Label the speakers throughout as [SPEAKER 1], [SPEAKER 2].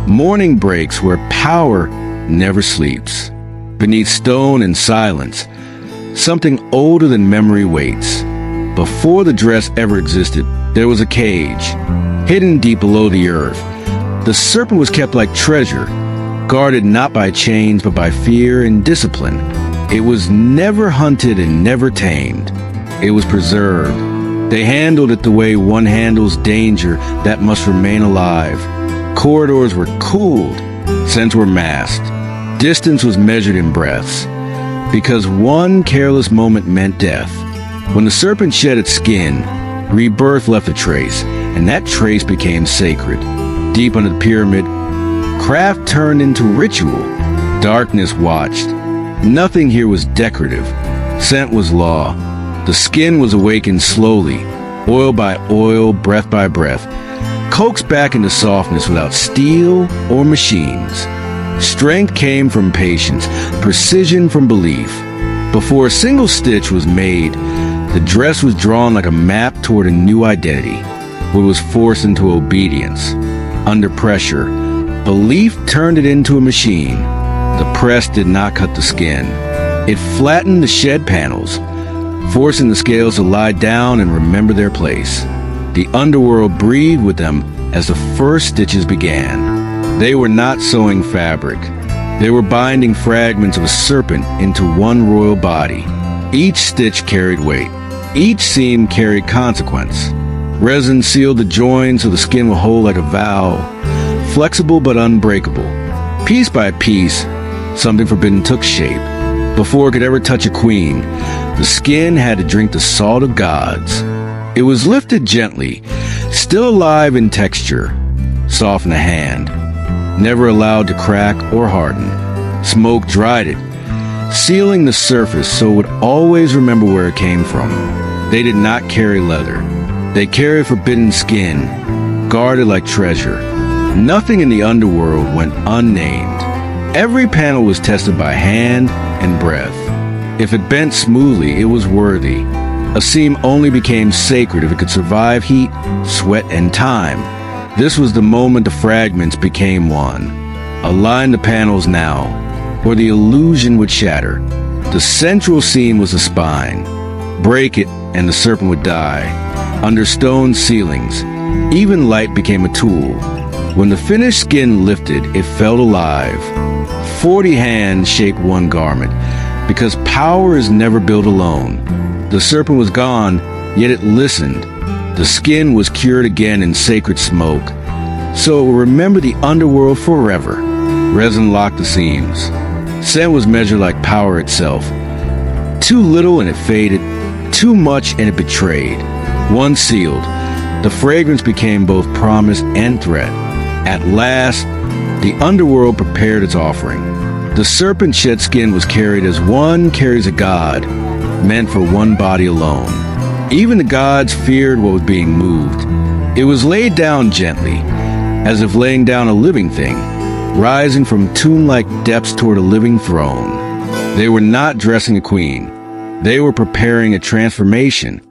[SPEAKER 1] Morning breaks where power never sleeps. Beneath stone and silence, something older than memory waits. Before the dress ever existed, there was a cage, hidden deep below the earth. The serpent was kept like treasure, guarded not by chains but by fear and discipline. It was never hunted and never tamed. It was preserved. They handled it the way one handles danger that must remain alive. Corridors were cooled, scents were masked. Distance was measured in breaths, because one careless moment meant death. When the serpent shed its skin, rebirth left a trace, and that trace became sacred. Deep under the pyramid, craft turned into ritual. Darkness watched. Nothing here was decorative. Scent was law. The skin was awakened slowly, oil by oil, breath by breath, coaxed back into softness without steel or machines. Strength came from patience, precision from belief. Before a single stitch was made, the dress was drawn like a map toward a new identity. It was forced into obedience. Under pressure, belief turned it into a machine. The press did not cut the skin. It flattened the shed panels, forcing the scales to lie down and remember their place. The underworld breathed with them as the first stitches began. They were not sewing fabric. They were binding fragments of a serpent into one royal body. Each stitch carried weight. Each seam carried consequence. Resin sealed the join so the skin would hold like a vow, flexible but unbreakable. Piece by piece, something forbidden took shape. Before it could ever touch a queen, the skin had to drink the salt of gods. It was lifted gently, still alive in texture, soft in the hand, never allowed to crack or harden. Smoke dried it, sealing the surface so it would always remember where it came from. They did not carry leather. They carried forbidden skin, guarded like treasure. Nothing in the underworld went unnamed. Every panel was tested by hand and breath. If it bent smoothly, it was worthy. A seam only became sacred if it could survive heat, sweat, and time. This was the moment the fragments became one. Align the panels now, or the illusion would shatter. The central seam was the spine. Break it, and the serpent would die. Under stone ceilings, even light became a tool. When the finished skin lifted, it felt alive. 40 hands shaped one garment, because power is never built alone. The serpent was gone, yet it listened. The skin was cured again in sacred smoke, so it will remember the underworld forever. Resin locked the seams. Scent was measured like power itself. Too little and it faded, too much and it betrayed. Once sealed, the fragrance became both promise and threat. At last, the underworld prepared its offering. The serpent shed skin was carried as one carries a god, meant for one body alone. Even the gods feared what was being moved. It was laid down gently, as if laying down a living thing, rising from tomb-like depths toward a living throne. They were not dressing a queen. They were preparing a transformation.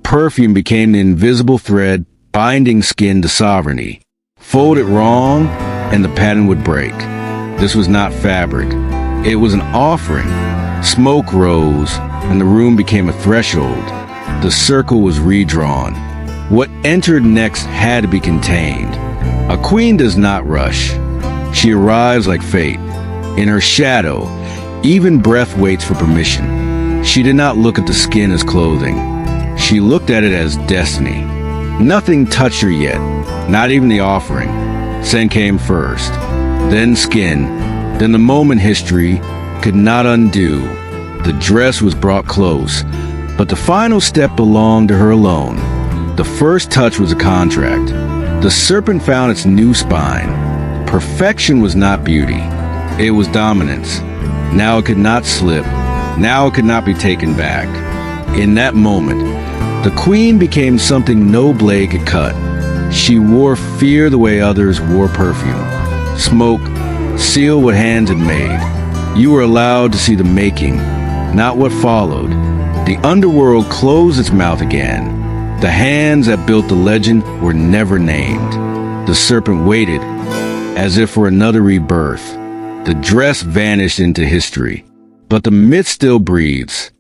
[SPEAKER 1] Perfume became the invisible thread binding skin to sovereignty. Fold it wrong, and the pattern would break. This was not fabric. It was an offering. Smoke rose, and the room became a threshold. The circle was redrawn. What entered next had to be contained. A queen does not rush. She arrives like fate. In her shadow, even breath waits for permission. She did not look at the skin as clothing. She looked at it as destiny. Nothing touched her yet, not even the offering. Scent came first, then skin, then the moment history could not undo. The dress was brought close, but the final step belonged to her alone. The first touch was a contract. The serpent found its new spine. Perfection was not beauty. It was dominance. Now it could not slip. Now it could not be taken back. In that moment, the queen became something no blade could cut. She wore fear the way others wore perfume. Smoke sealed what hands had made. You were allowed to see the making, not what followed. The underworld closed its mouth again. The hands that built the legend were never named. The serpent waited, as if for another rebirth. The dress vanished into history, but the myth still breathes.